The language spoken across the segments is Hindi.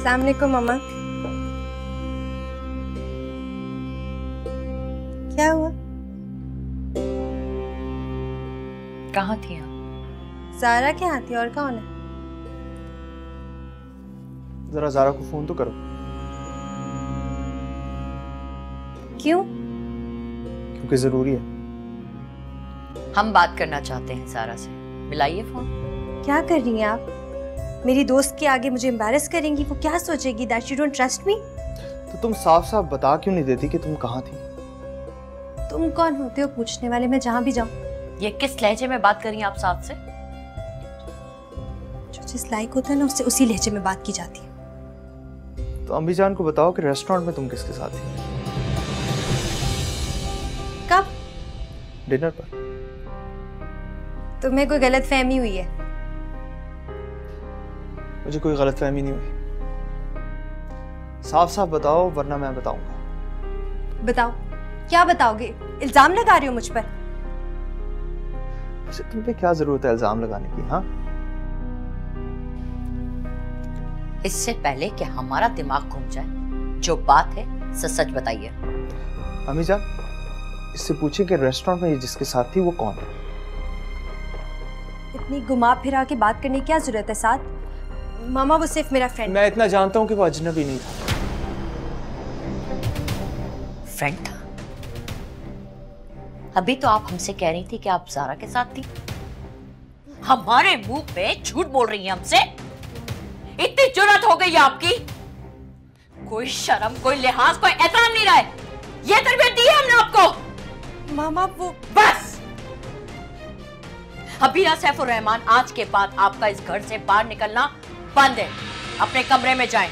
अस्सलाम वालेकुम मम्मा। क्या हुआ? कहाँ थी आप? ज़ारा के यहाँ थी, और कौन है? जरा ज़ारा को फोन तो करो। क्यों? क्योंकि जरूरी है। हम बात करना चाहते हैं ज़ारा से, मिलाइए फोन। क्या कर रही हैं आप? मेरी दोस्त के आगे मुझे एम्बैरेस करेंगी? वो क्या सोचेगी? That you don't trust me? तो तुम साफ साफ बता क्यों नहीं देती कि तुम कहाँ थी? तुम कौन होते हो पूछने वाले? मैं जहाँ भी जाऊँ। ये किस लहजे में बात कर रही हैं आप साथ से? जो जिस लायक होता है ना, उससे उसी लहजे में बात की जाती है। तो अम्मी जान को बताओ कि रेस्टोरेंट में तुम किसके साथ थी? कब? डिनर पर। तुम्हें कोई गलतफहमी हुई है? मुझे कोई गलतफहमी नहीं हुई। साफ साफ बताओ वरना मैं बताऊंगा। बताओ। क्या बताओगे? इल्जाम लगा रही हो मुझ पर? वैसे तुम पे क्या जरूरत है इल्जाम लगाने की? हाँ, इससे पहले कि हमारा दिमाग घूम जाए, जो बात है सच सच बताइए। अम्मी जान, इससे पूछिए कि रेस्टोरेंट में ये जिसके साथ थी वो कौन है? इतनी घुमा फिरा के बात करने की क्या जरूरत है साथ? मामा, वो सिर्फ मेरा फ्रेंड। मैं इतना जानता हूँ कि वो अजनबी नहीं था। फ्रेंड था? अभी तो आप हमसे कह रही थी कि आप ज़ारा के साथ थी। हमारे मुंह पे झूठ बोल रही हैं हमसे? इतनी जुर्रत हो गई है आपकी? कोई शर्म, कोई लिहाज, कोई एहतराम नहीं रहा है। ये तरबियत दी है हमने आपको? मामा वो बस! अबीरा सैफ उर रहमान, आज के बाद आपका इस घर से बाहर निकलना बंद है। अपने कमरे में जाएं।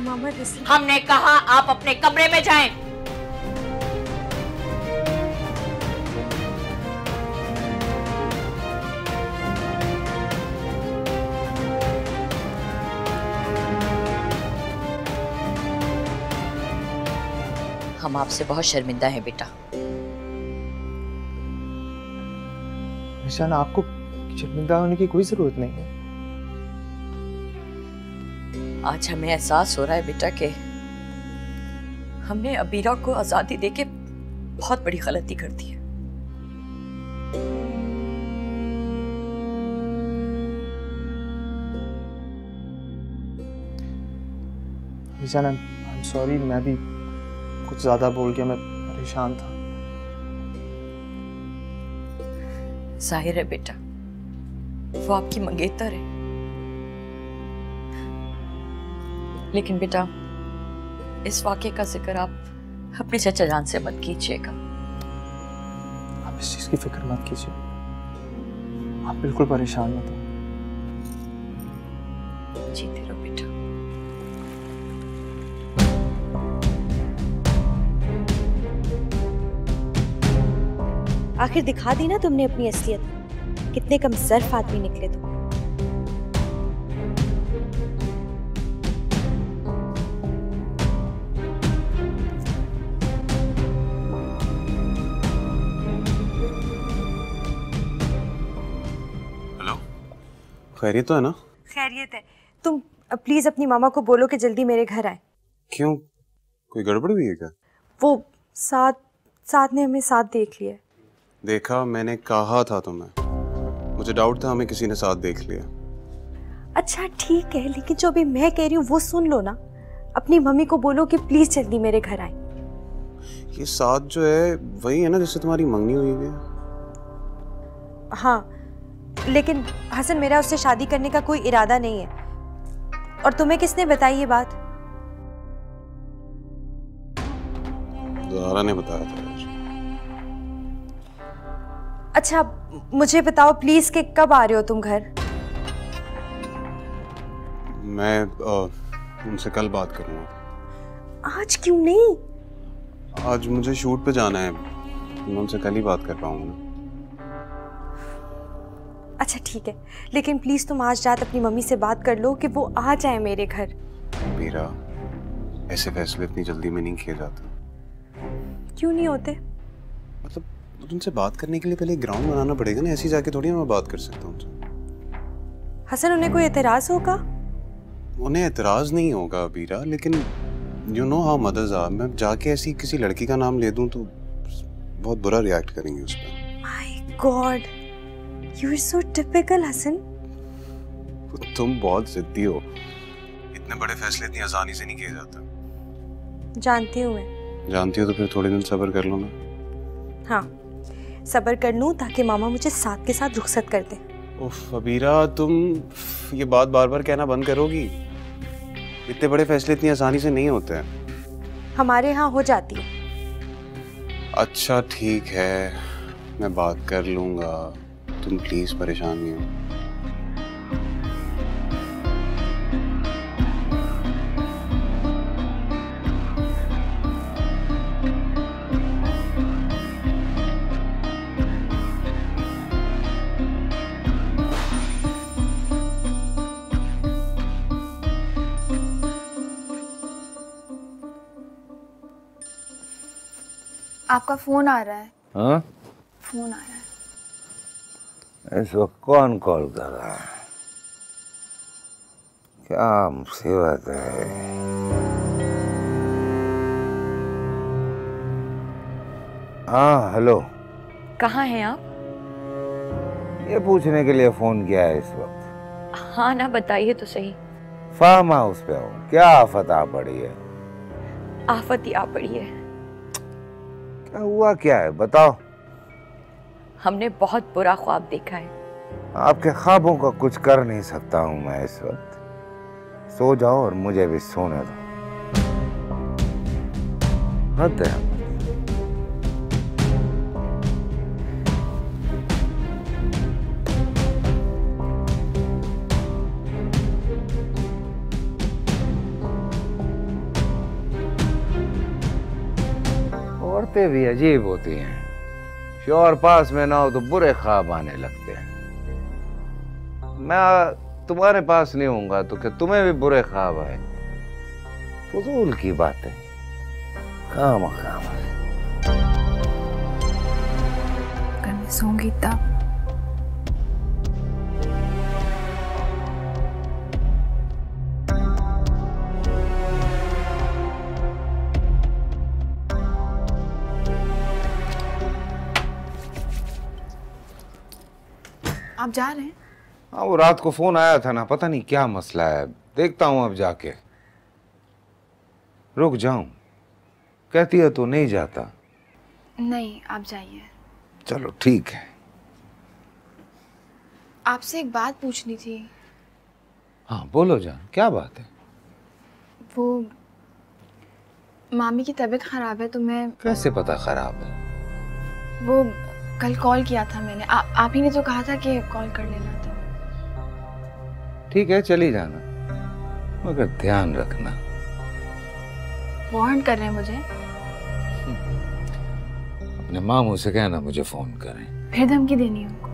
मामा लिसन। हमने कहा आप अपने कमरे में जाएं। हम आपसे बहुत शर्मिंदा हैं बेटा। निशान, आपको शर्मिंदा होने की कोई जरूरत नहीं है। आज हमें एहसास हो रहा है बेटा कि हमने अबीरा को आजादी देके बहुत बड़ी गलती कर दी है। निशान, आई एम सॉरी, मैं भी कुछ ज्यादा बोल गया, मैं परेशान था। जाहिर है बेटा, वो आपकी मंगेतर है। लेकिन बेटा, इस वाक़े का जिक्र आप अपने चचा जान से मत कीजिएगा। आप इस चीज की फिक्र मत कीजिए, आप बिल्कुल परेशान मत हो। जीते रहो बेटा। आखिर दिखा दी ना तुमने अपनी असलियत। कितने कमजोर आदमी निकले तुम। हेलो, खैरियत तो है ना? खैरियत है। तुम प्लीज अपनी मामा को बोलो कि जल्दी मेरे घर आए। क्यों, कोई गड़बड़ हुई है क्या? वो साथ ने हमें साथ देख लिया। देखा, मैंने कहा था तुम्हें, मुझे डाउट था हमें किसी ने साथ देख लिया। अच्छा ठीक है, लेकिन जो अभी मैं कह रही हूँ वो सुन लो ना। अपनी मम्मी को बोलो कि प्लीज जल्दी मेरे घर आए। ये साथ जो है वही है ना जिससे तुम्हारी मंगनी हुई है? हाँ, लेकिन हसन, मेरा उससे शादी करने का कोई इरादा नहीं है। और तुम्हें किसने बताई ये बात? ज़ारा ने बताया था। अच्छा मुझे बताओ प्लीज कि कब आ रहे हो तुम घर? मैं उनसे कल बात करूँगा। आज क्यों नहीं? आज मुझे शूट पे जाना है, मैं उनसे कल ही बात कर पाऊंगा ना। अच्छा ठीक है, लेकिन प्लीज तुम आज रात अपनी मम्मी से बात कर लो कि वो आ जाए मेरे घर। मीरा, ऐसे फैसले इतनी जल्दी में नहीं किए जाते। क्यों नहीं होते? मतलब उनसे बात करने के लिए पहले ग्राउंड बनाना पड़ेगा ना, ऐसी जाके थोड़ी मैं बात कर सकता हूँ उनसे। हसन, उन्हें कोई एतराज होगा? उन्हें एतराज नहीं होगा अबीरा, लेकिन you know how mothers are. मैं जाके ऐसी किसी लड़की का नाम ले दूं तो बहुत बुरा रिएक्ट करेंगे उस पर। My god, you are so typical Hasan. तुम बहुत जिद्दी हो। इतने बड़े फैसले इतनी आसानी से नहीं किए जाते। जानती हूँ मैं। जानती हो तो फिर थोड़े दिन सब्र कर लो ना। हाँ, सब्र कर लूँ ताकि मामा मुझे साथ के साथ रुखसत कर दे। उफ अबीरा, तुम ये बात बार बार कहना बंद करोगी? इतने बड़े फैसले इतनी आसानी से नहीं होते हैं। हमारे यहाँ हो जाती है। अच्छा ठीक है, मैं बात कर लूंगा। तुम प्लीज परेशान नहीं हो। आपका फोन आ रहा है। हाँ? फोन आ रहा है। इस वक्त कौन कॉल कर रहा है? क्या मुसीबत है? हाँ हेलो। कहाँ हैं आप? ये पूछने के लिए फोन किया है इस वक्त? हाँ ना, बताइए तो सही। फार्म हाउस पे हूँ। क्या आफत आ पड़ी है? आफत ही आ पड़ी है। क्या हुआ क्या है बताओ। हमने बहुत बुरा ख्वाब देखा है। आपके ख्वाबों का कुछ कर नहीं सकता हूँ मैं इस वक्त। सो जाओ और मुझे भी सोने दो। हद है। औरतें भी अजीब होती हैं। शौहर पास में ना हो तो बुरे ख्वाब आने लगते हैं। मैं तुम्हारे पास नहीं होऊंगा तो क्या तुम्हें भी बुरे ख्वाब आए? फजूल की बातें। काम अगर मैं सोऊंगी तब। आप जा रहे हैं? हाँ, वो रात को फोन आया था ना, पता नहीं क्या मसला है। देखता हूँ अब जाके। रुक जाऊं? कहती है तो नहीं जाता। नहीं, आप जाइए। चलो ठीक है। आपसे एक बात पूछनी थी। हाँ बोलो जान, क्या बात है? वो मामी की तबीयत खराब है तो मैं। कैसे पता खराब है? वो कल कॉल किया था मैंने। आप ही ने तो कहा था कि कॉल कर लेना था। ठीक है चली जाना, मगर ध्यान रखना। वार्न कर रहे हैं मुझे? अपने मामू से कहना मुझे फोन करें। फिर धमकी देनी है उनको?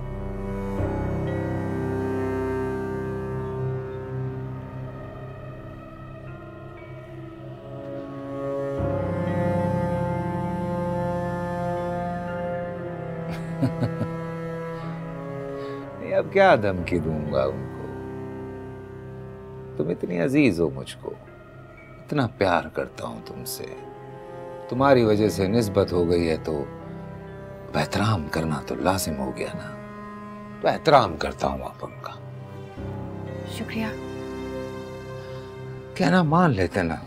अब क्या धमकी दूंगा उनको? तुम इतनी अजीज हो मुझको, इतना प्यार करता हूं तुमसे। तुम्हारी वजह से निस्बत हो गई है तो एहतराम करना तो लाजिम हो गया ना। तो एहतराम करता हूं आप उनका। शुक्रिया। कहना मान लेते ना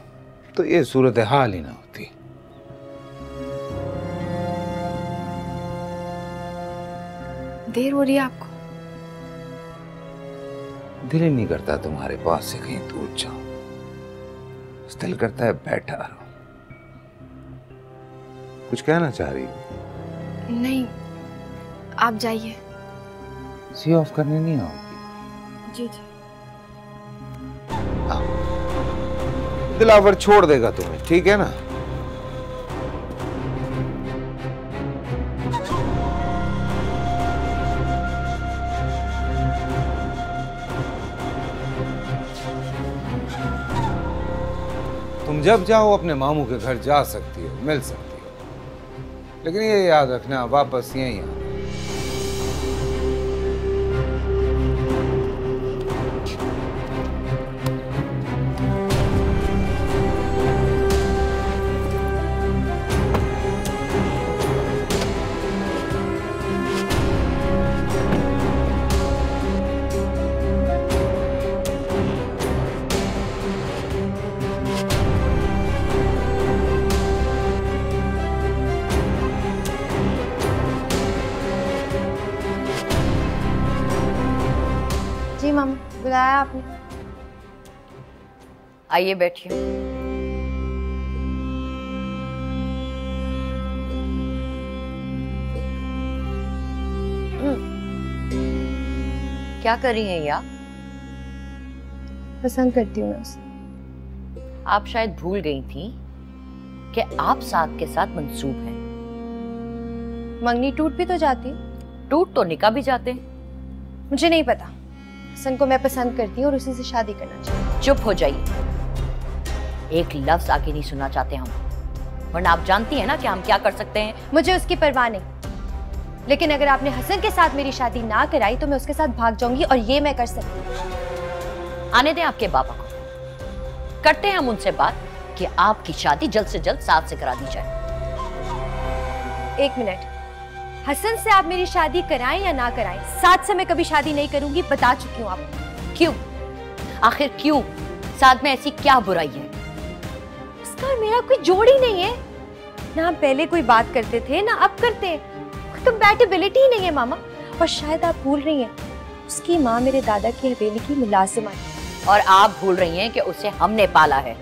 तो ये सूरत हाल ही ना होती। देर हो रही है आपको? दिल ही नहीं करता तुम्हारे पास से कहीं दूर जाऊं। दिल करता है बैठा रहो। कुछ कहना चाह रही हो? नहीं, आप जाइए। सी ऑफ करने नहीं आओगी? जी जी। दिलावर छोड़ देगा तुम्हें, ठीक है ना? तुम जब चाहो अपने मामू के घर जा सकती हो, मिल सकती हो, लेकिन ये याद रखना वापस यहीं आना। सजाया आपने। आइए बैठिए। क्या कर रही हैं या? पसंद करती हूँ मैं उसे। आप शायद भूल गई थी कि आप साथ के साथ मंसूब हैं। मंगनी टूट भी तो जाती, टूट तो निकाह भी जाते हैं। मुझे नहीं पता। हसन को मैं पसंद करती हूँ और उसी से शादी करना चाहिए। चुप हो जाइए, एक लफ्ज आगे नहीं सुनना चाहते हम, वरना आप जानती हैं ना कि हम क्या कर सकते हैं। मुझे उसकी परवाह नहीं, लेकिन अगर आपने हसन के साथ मेरी शादी ना कराई तो मैं उसके साथ भाग जाऊंगी, और ये मैं कर सकती हूँ। आने दें आपके बाबा को, करते हैं हम उनसे बात कि आपकी शादी जल्द से जल्द साथ से करा दी जाए। एक मिनट, हसन से आप मेरी शादी कराएं या ना कराएं, साथ से मैं कभी शादी नहीं करूंगी, बता चुकी हूँ आपको। क्यों? आखिर क्यों? साथ में ऐसी क्या बुराई है? उसका और मेरा कोई जोड़ ही नहीं है ना। हम पहले कोई बात करते थे ना अब करते हैं, कोई कंपैटिबिलिटी ही नहीं है मामा। और शायद आप भूल रही हैं, उसकी माँ मेरे दादा की हवेली की मुलाजिमा है। और आप भूल रही हैं कि उसे हमने पाला है।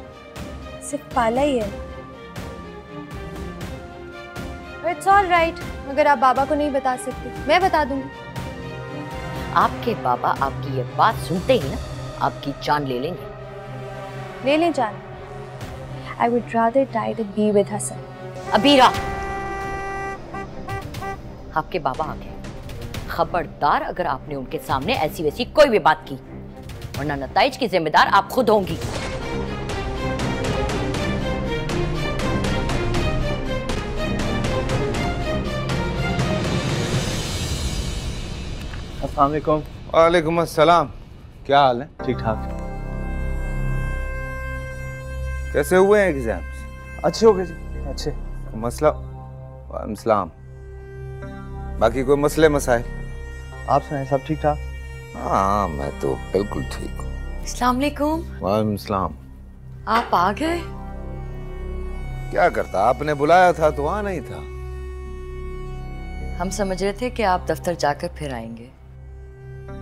सिर्फ पाला ही है। इट्स ऑल राइट, अगर आप बाबा को नहीं बता सकती मैं बता दूंगी। आपके बाबा आपकी ये बात सुनते ही ना आपकी जान ले लेंगे। ले लें जान। I would rather die than be with Hassan. Abira, आपके बाबा आ गए। खबरदार अगर आपने उनके सामने ऐसी वैसी कोई भी बात की, वरना नताइज की जिम्मेदार आप खुद होंगी। अस्सलाम वालेकुम। वालेकुम अस्सलाम। क्या हाल है? ठीक ठाक। कैसे हुए हैं एग्जाम्स? अच्छे हो गए जी, अच्छे। मसला? वालेकुम सलाम। बाकी कोई मसले मसाइल? आप सुनाए, सब ठीक ठाक? हाँ मैं तो बिल्कुल ठीक हूँ। अस्सलाम वालेकुम। वालेकुम सलाम। आप आ गए? क्या करता, आपने बुलाया था तो आना ही था। हम समझ रहे थे कि आप दफ्तर जाकर फिर आएंगे।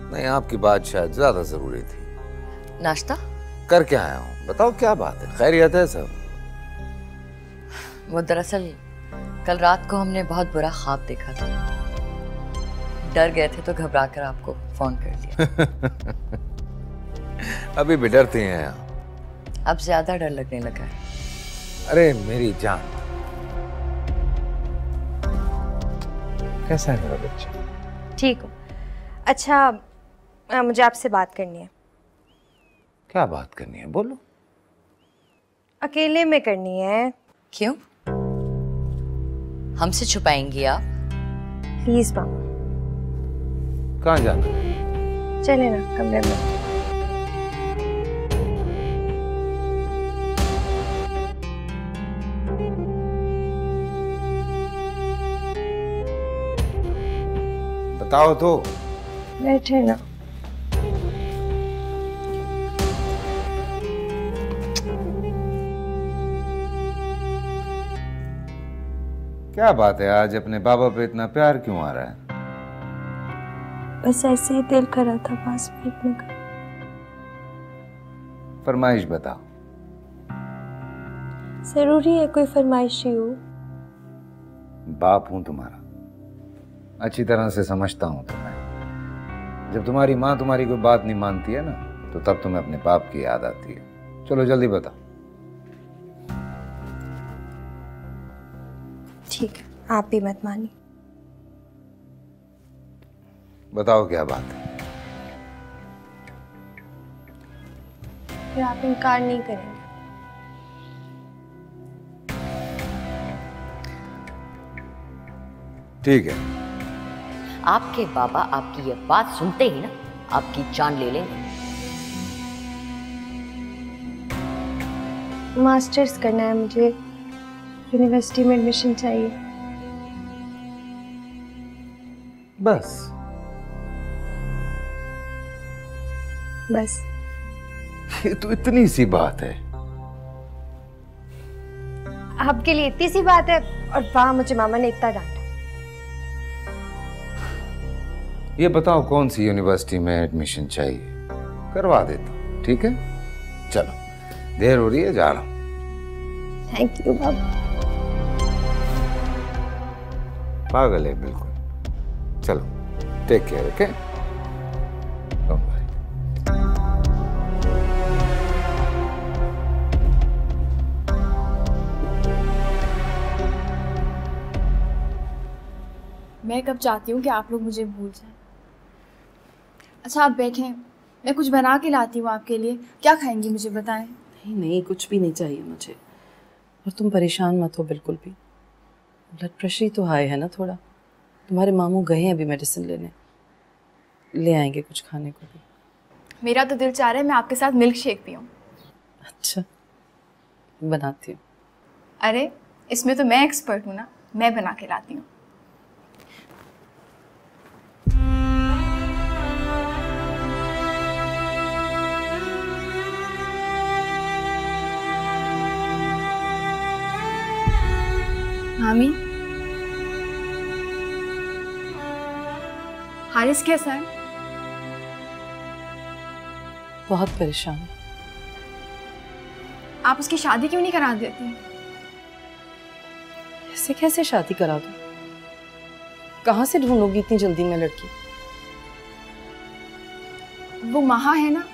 नहीं, आपकी बात शायद ज्यादा जरूरी थी। नाश्ता करके आया हूँ, बताओ क्या बात है? खैरियत है सब? वो दरअसल कल रात को हमने बहुत बुरा ख्वाब देखा था, डर गए थे तो घबरा कर आपको फोन कर लिया। अभी भी डरती हैं आप? अब ज्यादा डर लगने लगा है। अरे मेरी जान, कैसा है मेरा बच्चा? ठीक हो? अच्छा, मुझे आपसे बात करनी है। क्या बात करनी है? बोलो। अकेले में करनी है। क्यों? हमसे छुपाएंगी आप? प्लीज मामा। कहाँ जाना? चले ना कमरे में। बताओ तो। बैठे ना। क्या बात है, आज अपने बाबा पे इतना प्यार क्यों आ रहा है? बस ऐसे ही दिल कर रहा था पास बैठने का। फरमाइश बताओ। जरूरी है कोई फरमाइशी हो? बाप हूं तुम्हारा, अच्छी तरह से समझता हूं तुम्हें। जब तुम्हारी माँ तुम्हारी कोई बात नहीं मानती है ना, तो तब तुम्हें अपने बाप की याद आती है। चलो जल्दी बताओ। ठीक है, आप भी मत मानिए। बताओ क्या बात है? फिर आप इनकार नहीं करेंगे? ठीक है। आपके बाबा आपकी ये बात सुनते ही ना आपकी जान ले लेंगे। मास्टर्स करना है मुझे, यूनिवर्सिटी में एडमिशन चाहिए। बस? बस। ये तो इतनी सी बात है। आपके लिए इतनी सी बात है, और वहां मुझे मामा ने इतना डांटा। ये बताओ कौन सी यूनिवर्सिटी में एडमिशन चाहिए? करवा देता हूँ, ठीक है? चलो, देर हो रही है, जा रहा हूँ। थैंक यू बाबा। पागल है बिल्कुल। चलो, take care, okay? Don't worry. मैं कब चाहती हूँ कि आप लोग मुझे भूल जाएं। अच्छा आप बैठें, मैं कुछ बना के लाती हूँ आपके लिए। क्या खाएंगी मुझे बताएं। नहीं नहीं, कुछ भी नहीं चाहिए मुझे। और तुम परेशान मत हो बिल्कुल भी। ब्लड प्रेशर ही तो हाई है ना थोड़ा। तुम्हारे मामू गए हैं अभी मेडिसिन लेने, ले आएंगे कुछ खाने को भी। मेरा तो दिल चाह रहा है मैं आपके साथ मिल्क शेक पीऊँ। अच्छा, बनाती हूँ। अरे इसमें तो मैं एक्सपर्ट हूँ ना, मैं बना के लाती हूँ। मामी, हारिस कैसा है? बहुत परेशान है। आप उसकी शादी क्यों नहीं करा देती? ऐसे कैसे शादी करा दूं? कहाँ से ढूंढोगी इतनी जल्दी में लड़की? वो महा है ना,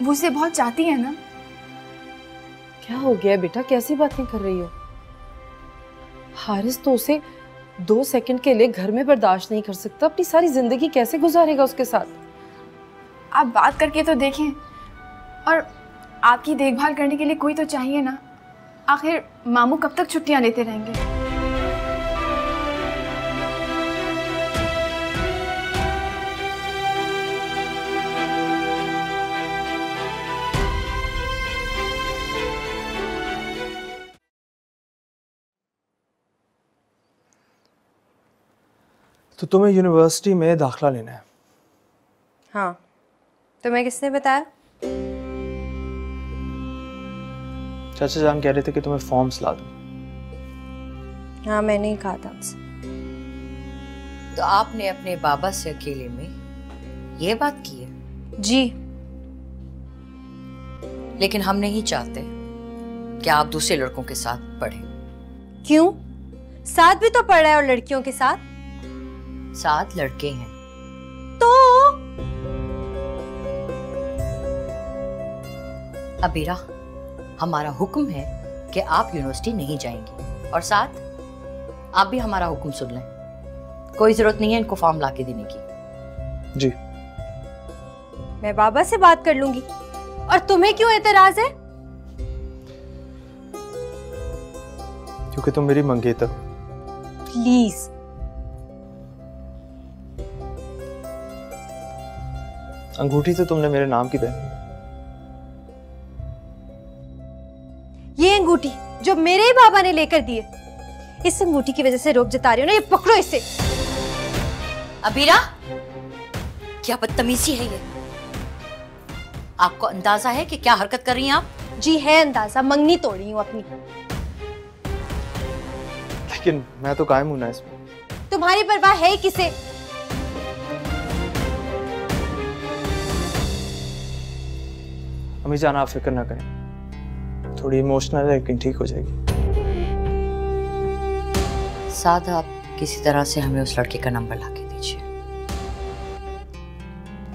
वो उसे बहुत चाहती है ना। क्या हो गया बेटा, कैसी बातें कर रही हो? हारिस तो उसे 2 सेकंड के लिए घर में बर्दाश्त नहीं कर सकता। अपनी सारी जिंदगी कैसे गुजारेगा उसके साथ? आप बात करके तो देखें, और आपकी देखभाल करने के लिए कोई तो चाहिए ना। आखिर मामू कब तक छुट्टियां लेते रहेंगे? तो तुम्हें यूनिवर्सिटी में दाखिला लेना है? हाँ, तुम्हें किसने बताया? चाचा जान कह रहे थे कि तुम्हें फॉर्म्स ला दूं। हाँ, मैंने ही कहा था उनसे। तो आपने अपने बाबा से अकेले में ये बात की है? जी। लेकिन हम नहीं चाहते कि आप दूसरे लड़कों के साथ पढ़ें। क्यों? साथ भी तो पढ़ रहा है, और लड़कियों के साथ 7 लड़के हैं। तो अबीरा, हमारा हुक्म है कि आप यूनिवर्सिटी नहीं जाएंगी, और साथ आप भी हमारा हुक्म सुन लें। कोई जरूरत नहीं है इनको फॉर्म लाके देने की। जी, मैं बाबा से बात कर लूंगी। और तुम्हें क्यों एतराज है? क्योंकि तुम मेरी मंगेतर। प्लीज। अंगूठी तो तुमने मेरे नाम की पहनी। ये अंगूठी जो मेरे ही बाबा ने लेकर दी है, इस अंगूठी की वजह से रोब जता रही हो ना। ये पकड़ो इसे। अबीरा, क्या बदतमीजी है ये? आपको अंदाजा है कि क्या हरकत कर रही हैं आप? जी है अंदाजा, मंगनी तोड़ी हूँ अपनी। लेकिन मैं तो कायम हूं ना इसमें। तुम्हारी परवाह है किसे? अम्मी जान, आप फिक्र ना करें, थोड़ी इमोशनल है लेकिन ठीक हो जाएगी। साथ आप किसी तरह से हमें उस लड़के का नंबर लाके दीजिए।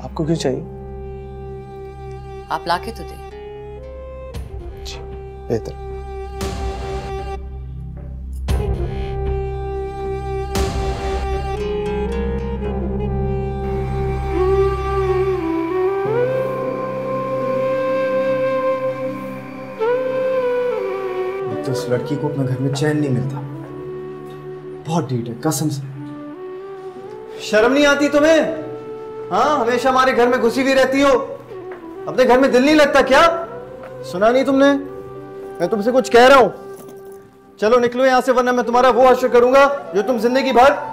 आपको क्यों चाहिए? आप लाके तो दें। जी, बेहतर। तो उस लड़की को अपने घर में चैन नहीं मिलता। बहुत ढीठ है कसम से। शर्म नहीं आती तुम्हें? हाँ, हमेशा हमारे घर में घुसी हुई रहती हो। अपने घर में दिल नहीं लगता क्या? सुना नहीं तुमने? मैं तुमसे कुछ कह रहा हूं। चलो निकलो यहां से, वरना मैं तुम्हारा वो हश्र करूंगा जो तुम जिंदगी भर।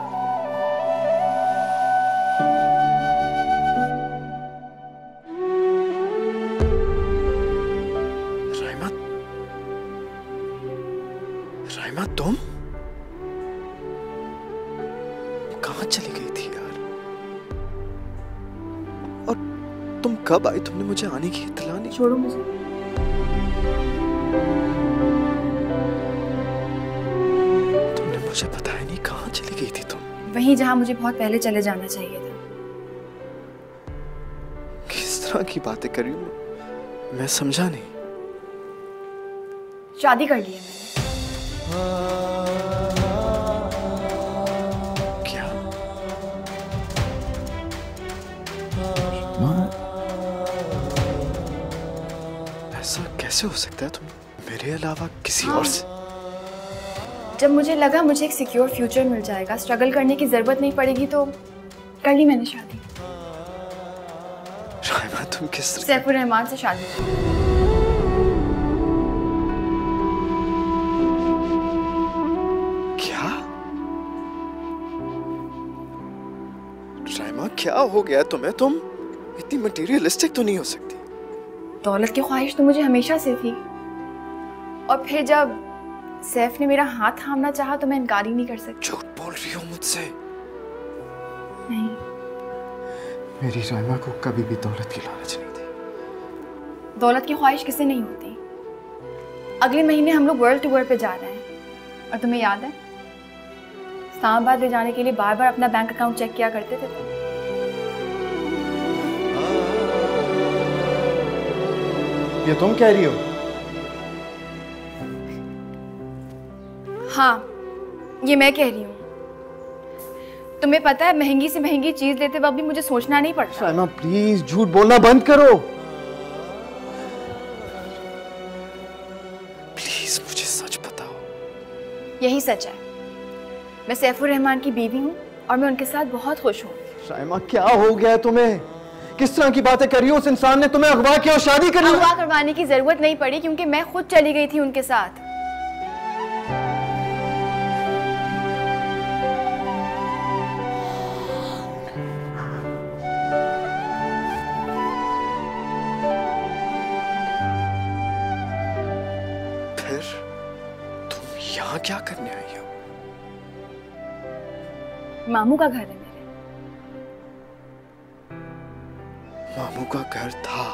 राइमा, तुम कहां चली गई थी यार? और तुम कब आई? तुमने मुझे आने की इत्तला नहीं? छोड़ो मुझे। तुमने मुझे बताया नहीं, कहाँ चली गई थी तुम? वहीं जहाँ मुझे बहुत पहले चले जाना चाहिए था। किस तरह की बातें कर रही हूँ? मैं समझा नहीं। शादी कर ली है मैंने। क्या? ऐसा कैसे हो सकता है? तुम मेरे अलावा किसी और से? जब मुझे लगा मुझे एक सिक्योर फ्यूचर मिल जाएगा, स्ट्रगल करने की जरूरत नहीं पड़ेगी, तो कर ली मैंने शादी। राइमा, तुम किस तरह? सैफुर रहमान से शादी की। क्या? राइमा, क्या हो गया तुम्हें? तुम इतनी मटेरियलिस्टिक तो नहीं हो सकती। दौलत की ख्वाहिश तो मुझे हमेशा से थी, और फिर जब सैफ ने मेरा हाथ थामना चाहा तो मैं इनकार ही नहीं कर सकती। झूठ बोल रही हो मुझसे? नहीं, मेरी राइमा को कभी भी दौलत की लालच नहीं थी। दौलत की ख्वाहिश किसे नहीं होती। अगले महीने हम लोग वर्ल्ड टूर पे जा रहे हैं, और तुम्हें याद है इस्लामाबाद ले जाने के लिए बार बार अपना बैंक अकाउंट चेक किया करते थे तुम। ये तुम कह रही हो? हाँ, ये मैं कह रही हूँ। तुम्हें पता है महंगी से महंगी चीज लेते वक्त भी मुझे सोचना नहीं पड़ता। राइमा प्लीज झूठ बोलना बंद करो। प्लीज मुझे सच बताओ। यही सच है, मैं सैफुर रहमान की बीवी हूँ और मैं उनके साथ बहुत खुश हूँ। राइमा क्या हो गया तुम्हें? किस तरह की बातें कर रही हो? उस इंसान ने तुम्हें अगवा किया और शादी कर ली। अगवा करवाने की जरूरत नहीं पड़ी क्योंकि मैं खुद चली गई थी उनके साथ। फिर तुम यहाँ क्या करने आई हो? मामू का घर है मेरे। मामू का घर था,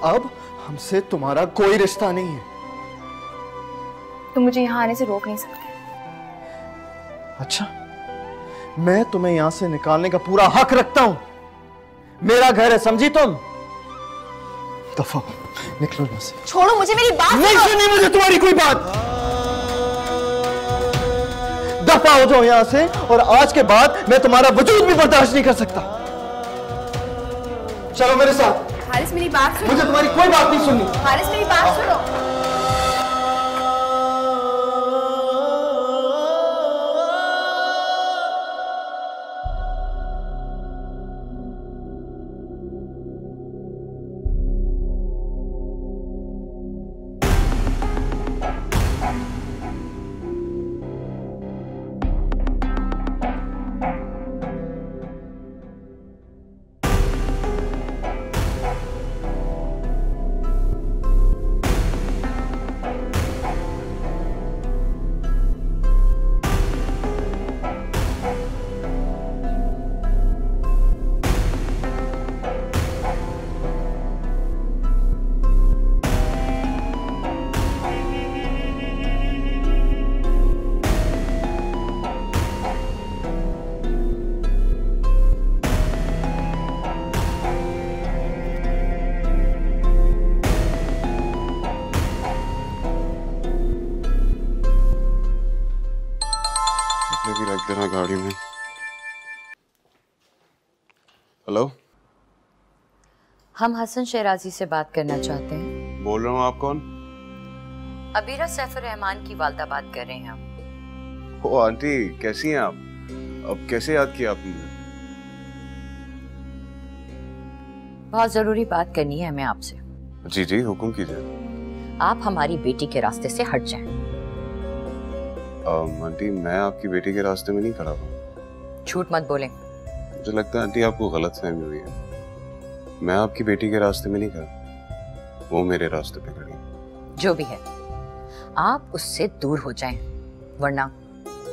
अब हमसे तुम्हारा कोई रिश्ता नहीं है। तुम मुझे यहाँ आने से रोक नहीं सकते। अच्छा, मैं तुम्हें यहां से निकालने का पूरा हक रखता हूं। मेरा घर है, समझी तुम? दफा निकलो यहां से। छोड़ो मुझे, मेरी बात नहीं सुनी मुझे तुम्हारी कोई बात। दफा हो जाओ यहां से, और आज के बाद मैं तुम्हारा वजूद भी बर्दाश्त नहीं कर सकता। चलो मेरे साथ। हारिस मेरी बात सुनो। मुझे तुम्हारी कोई बात नहीं सुननी। हारिस मेरी बात सुनो। भी रख देना गाड़ी में। हेलो, हम हसन शहराजी से बात करना चाहते हैं। बोल रहा हूँ, आप कौन? अबीरा सैफुर रहमान की वालदा बात कर रहे हैं हम। ओ आंटी, कैसी हैं आप? अब कैसे याद किया आपने? बहुत जरूरी बात करनी है हमें आपसे। जी जी, हुक्म कीजिए। आप हमारी बेटी के रास्ते से हट जाएं। आंटी, मैं आपकी बेटी के रास्ते में नहीं खड़ा हूँ। झूठ मत बोलें। मुझे लगता है आंटी आपको गलत फहमी हुई है। मैं आपकी बेटी के रास्ते में नहीं खड़ा, वो मेरे रास्ते पे खड़ी। जो भी है, आप उससे दूर हो जाएं, वरना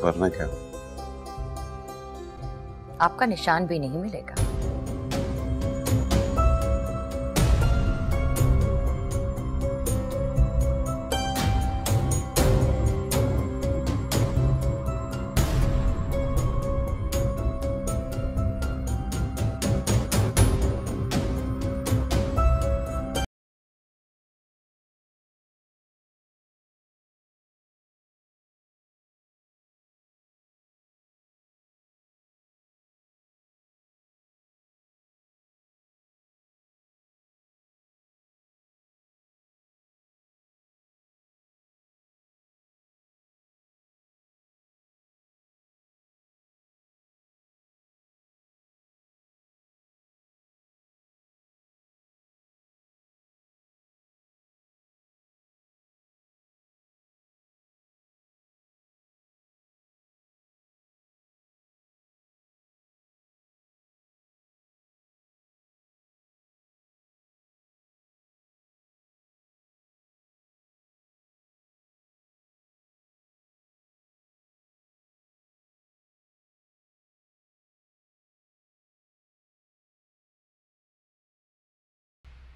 क्या? आपका निशान भी नहीं मिलेगा।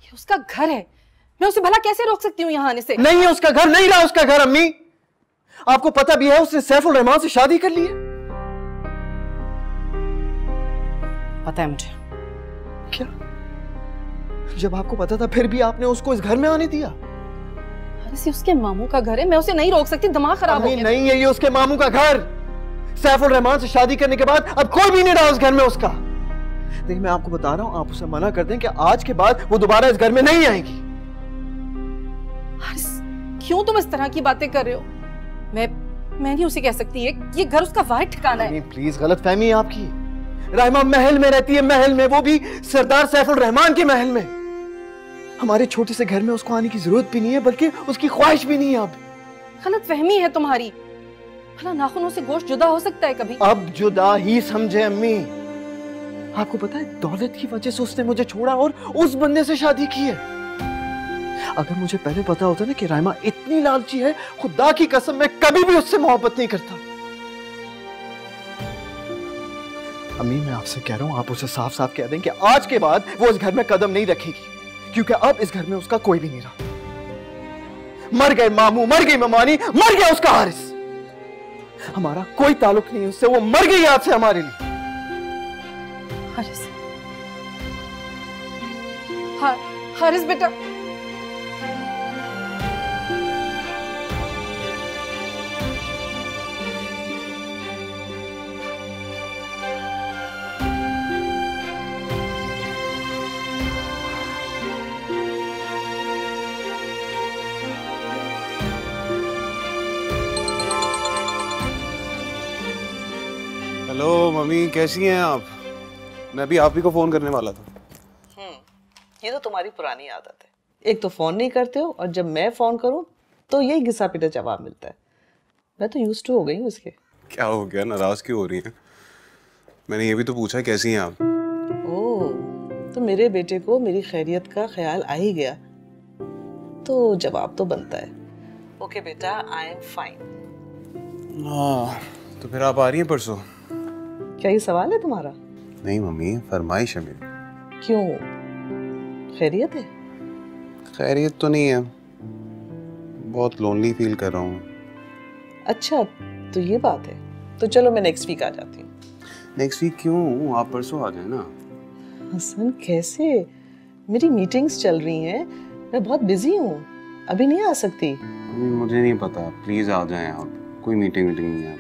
ये उसका घर है, मैं उसे भला कैसे रोक सकती हूँ यहाँ आने से? नहीं है उसका घर, नहीं रहा उसका घर अम्मी। आपको पता भी है उसने सैफुल रहमान से शादी कर ली है। पता है मुझे। क्या? जब आपको पता था फिर भी आपने उसको इस घर में आने दिया? अरे उसके मामू का घर है, मैं उसे नहीं रोक सकती, दिमाग खराब हो गया। नहीं है ये उसके मामू का घर। सैफुल रहमान से शादी करने के बाद अब कोई भी नहीं रहा उस घर में उसका। देखिए मैं आपको बता रहा हूं, आप उसे मना कर दें कि आज के बाद वो दोबारा इस घर में नहीं आएगी। क्यों तुम इस तरह की बातें कर रहे हो? मैं नहीं उसे कह सकती है, ये घर उसका वाहिद ठिकाना है। प्लीज, गलतफहमी है आपकी। राइमा महल में रहती है, महल में, वो भी सरदार सैफुल रहमान के महल में। हमारे छोटे से घर में उसको आने की जरूरत भी नहीं है, बल्कि उसकी ख्वाहिश भी नहीं है। अब गलतफहमी है तुम्हारी। भला नाखूनों से गोश्त जुदा हो सकता है कभी? अब जुदा ही समझे अम्मी। आपको पता है दौलत की वजह से उसने मुझे छोड़ा और उस बंदे से शादी की है। अगर मुझे पहले पता होता ना कि राइमा इतनी लालची है, खुदा की कसम मैं कभी भी उससे मोहब्बत नहीं करता। अम्मी मैं आपसे कह रहा हूं, आप उसे साफ साफ कह दें कि आज के बाद वो इस घर में कदम नहीं रखेगी, क्योंकि अब इस घर में उसका कोई भी नहीं रहा। मर गए मामू, मर गई ममानी, मर गया उसका हारिस। हमारा कोई ताल्लुक नहीं उससे, वो मर गई आज से हमारे लिए। हारिस, हारिस बेटा, हेलो मम्मी, कैसी हैं आप? मैं भी आप ही को फोन करने वाला था। ये तो तुम्हारी पुरानी आदत है। एक तो फोन नहीं करते हो और जब मैं फोन करूं तो यही घिसा पिटा जवाब मिलता है। मैं तो यूज्ड टू हो गई हूँ इसके। क्या हो गया, नाराज क्यों हो रही हैं? मैंने ये भी तो पूछा कैसी हैं आप। ओह, तो मेरे बेटे को मेरी खैरियत का ख्याल आ ही गया, तो जवाब तो बनता है। ओके बेटा, आई एम फाइन। हाँ, तो फिर आप आ रही हैं परसों? क्या ये सवाल है तुम्हारा? नहीं मम्मी, फरमाइश है मेरी। क्यों, खैरियत है? खैरियत तो नहीं है, बहुत लोनली फील कर रहा हूँ। अच्छा, तो ये बात है। तो चलो मैं नेक्स्ट वीक आ जाती हूँ। नेक्स्ट वीक क्यों, आप परसों आ जाए ना। हसन कैसे, मेरी मीटिंग्स चल रही हैं, मैं बहुत बिजी हूँ, अभी नहीं आ सकती। मुझे नहीं पता, प्लीज आ जाएं आप, कोई मीटिंग नहीं है।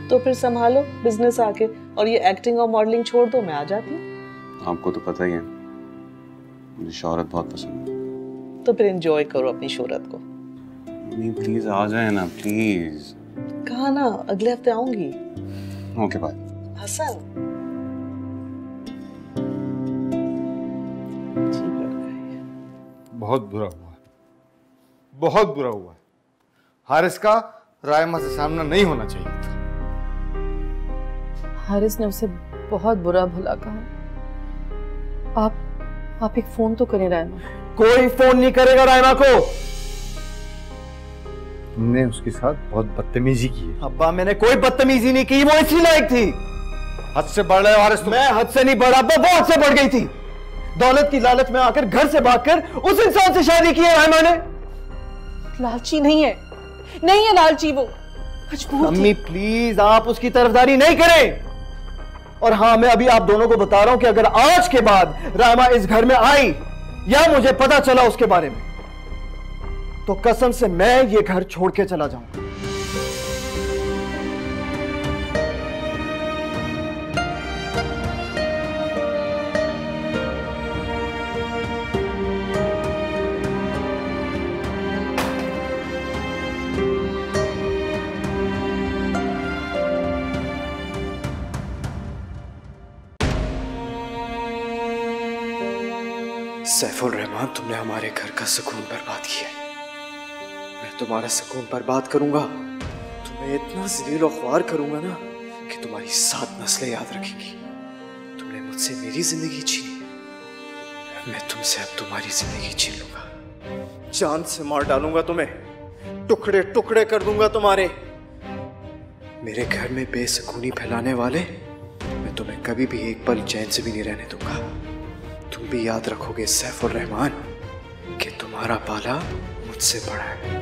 तो फिर संभालो बिजनेस आके, और ये एक्टिंग और मॉडलिंग छोड़ दो, मैं आ जाती हूँ। आपको तो पता ही है मुझे शोहरत बहुत पसंद है। तो फिर एंजॉय करो अपनी शोहरत को। नहीं प्लीज आ जाए ना, प्लीज। कहा ना, अगले हफ्ते आऊंगी। Okay bye. हसन, बहुत बुरा हुआ, बहुत बुरा हुआ। हारिस का रायमा से सामना नहीं होना चाहिए था। हारिस ने उसे बहुत बुरा भला कहा। आप एक फोन तो करें रायमा। कोई फोन नहीं करेगा रायमा को। तुमने उसके साथ बहुत बदतमीजी की है। अब्बा मैंने कोई बदतमीजी नहीं की, वो इसी लायक थी। हद से बढ़ रहे हो हारिस तुम। मैं हद से नहीं बढ़ा अब्बा, वो हद से बढ़ गई थी। दौलत की लालच में आकर घर से भागकर उस इंसान से शादी की है रायमा ने। लालची नहीं है, नहीं है लालची, वो मजबूर थी। अम्मी प्लीज आप उसकी तरफदारी नहीं करें। और हाँ, मैं अभी आप दोनों को बता रहा हूं कि अगर आज के बाद रायमा इस घर में आई या मुझे पता चला उसके बारे में, तो कसम से मैं ये घर छोड़ के चला जाऊंगा। सैफुल रहमान, तुमने हमारे घर का सुकून बर्बाद किया है। मैं तुम्हारा सुकून बर्बाद करूंगा, तुम्हें इतना ज़लील और ख्वार करूंगा ना कि तुम्हारी 7 नस्लें याद रखेंगी। तुमने मुझसे मेरी जिंदगी छीनी, मैं तुमसे अब तुम्हारी जिंदगी छीन लूंगा। जान से मार डालूंगा तुम्हें, टुकड़े टुकड़े कर दूंगा तुम्हारे। मेरे घर में बेसुकूनी फैलाने वाले, मैं तुम्हें कभी भी एक पल चैन से भी नहीं रहने दूंगा। तुम भी याद रखोगे सैफुर रहमान कि तुम्हारा पाला मुझसे बड़ा है।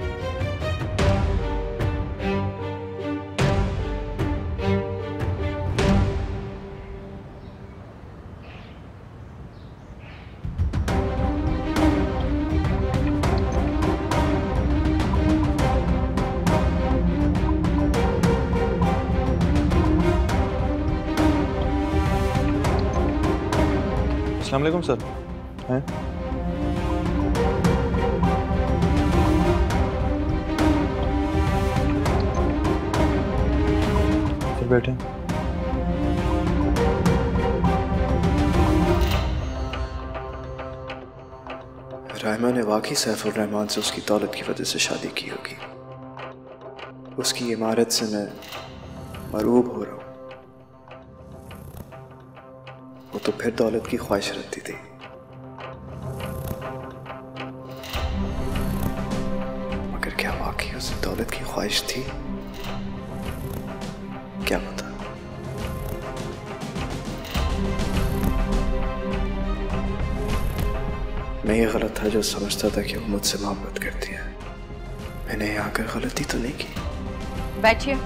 अस्सलाम वालेकुम सर। हैं? फिर बैठे। रायमा ने वाकई सैफुर रहमान से उसकी दौलत की वजह से शादी की होगी। उसकी इमारत से मैं मरूब हो रहा हूं। वो तो फिर दौलत की ख्वाहिश रखती थी। मगर क्या वाकई उसे दौलत की ख्वाहिश थी? क्या पता। मैं ये गलत था जो समझता था कि वो मुझसे मोहब्बत करती है। मैंने यहाँ आकर गलती तो नहीं की। बैठिए।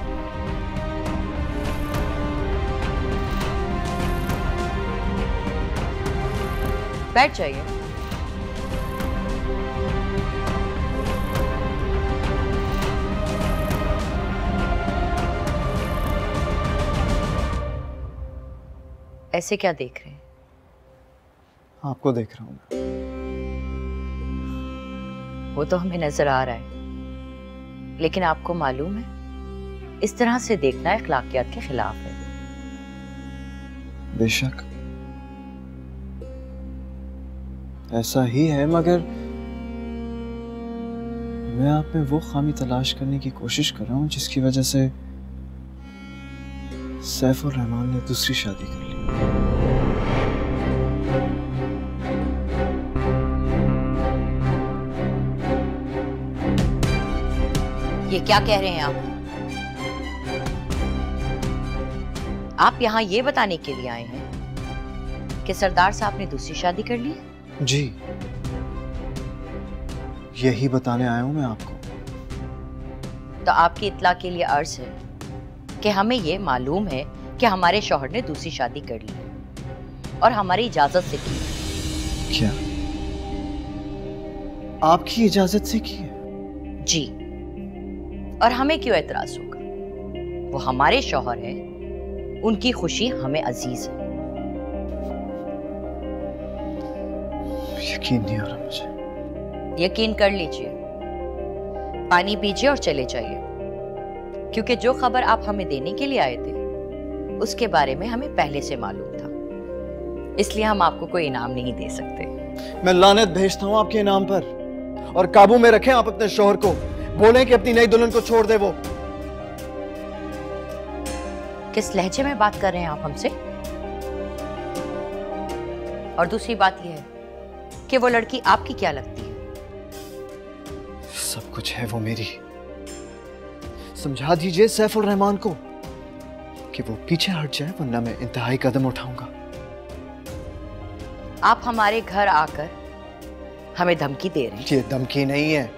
बैठ जाइए। ऐसे क्या देख रहे हैं? आपको देख रहा हूँ मैं। वो तो हमें नजर आ रहा है, लेकिन आपको मालूम है इस तरह से देखना अखलाकियात के खिलाफ है। बेशक ऐसा ही है, मगर मैं आप में वो खामी तलाश करने की कोशिश कर रहा हूँ जिसकी वजह से सैफुर रहमान ने दूसरी शादी कर ली। ये क्या कह रहे हैं आप यहाँ ये बताने के लिए आए हैं कि सरदार साहब ने दूसरी शादी कर ली? जी, यही बताने आया हूं मैं आपको। तो आपकी इत्ला के लिए अर्ज है कि हमें ये मालूम है कि हमारे शौहर ने दूसरी शादी कर ली और हमारी इजाजत से की। क्या आपकी इजाजत से की है? जी, और हमें क्यों एतराज होगा? वो हमारे शौहर है, उनकी खुशी हमें अजीज है। यकीन नहीं हो रहा मुझे। यकीन कर लीजिए, पानी पीजिए और चले जाइए, क्योंकि जो खबर आप हमें देने के लिए आए थे उसके बारे में हमें पहले से मालूम था, इसलिए हम आपको कोई इनाम नहीं दे सकते। मैं लानत भेजता हूँ आपके इनाम पर, और काबू में रखें आप अपने शौहर को। बोलें कि अपनी नई दुल्हन को छोड़ दे। वो किस लहजे में बात कर रहे हैं आप हमसे? और दूसरी बात यह है कि वो लड़की आपकी क्या लगती है? सब कुछ है वो मेरी। समझा दीजिए सैफुर रहमान को कि वो पीछे हट जाए, वरना मैं इंतहाई कदम उठाऊंगा। आप हमारे घर आकर हमें धमकी दे रहे हैं? ये धमकी नहीं है,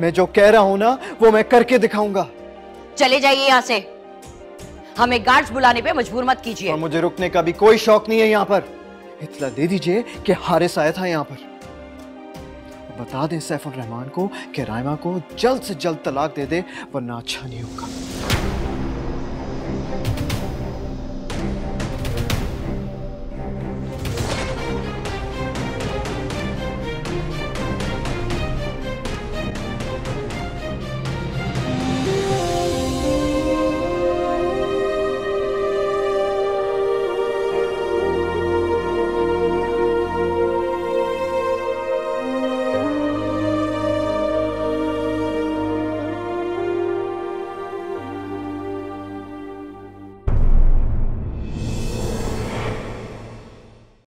मैं जो कह रहा हूं ना वो मैं करके दिखाऊंगा। चले जाइए यहाँ से, हमें गार्ड्स बुलाने पे मजबूर मत कीजिए। और मुझे रुकने का भी कोई शौक नहीं है यहाँ पर। इत्ला दे दीजिए कि हारिस आया था यहाँ पर। बता दें सैफुर रहमान को कि रायमा को जल्द से जल्द तलाक दे दे, वरना अच्छा नहीं होगा।